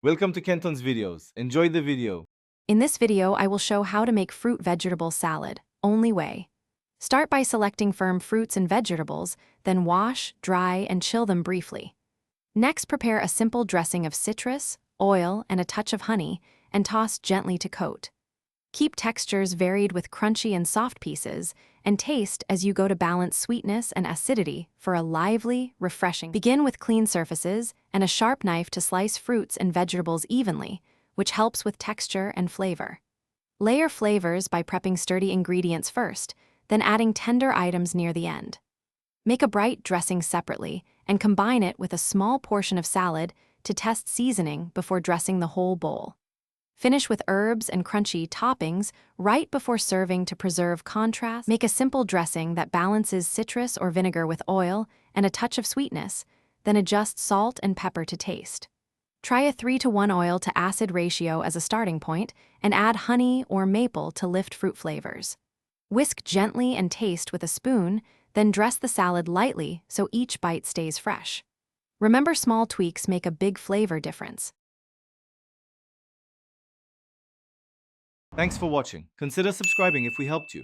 Welcome to Kenton's videos. Enjoy the video. In this video, I will show how to make fruit vegetable salad, only way. Start by selecting firm fruits and vegetables, then wash, dry, and chill them briefly. Next, prepare a simple dressing of citrus, oil, and a touch of honey, and toss gently to coat. Keep textures varied with crunchy and soft pieces, and taste as you go to balance sweetness and acidity for a lively, refreshing. Begin with clean surfaces and a sharp knife to slice fruits and vegetables evenly, which helps with texture and flavor. Layer flavors by prepping sturdy ingredients first, then adding tender items near the end. Make a bright dressing separately and combine it with a small portion of salad to test seasoning before dressing the whole bowl. Finish with herbs and crunchy toppings right before serving to preserve contrast. Make a simple dressing that balances citrus or vinegar with oil and a touch of sweetness, then adjust salt and pepper to taste. Try a 3-to-1 oil to acid ratio as a starting point and add honey or maple to lift fruit flavors. Whisk gently and taste with a spoon, then dress the salad lightly so each bite stays fresh. Remember, small tweaks make a big flavor difference. Thanks for watching. Consider subscribing if we helped you.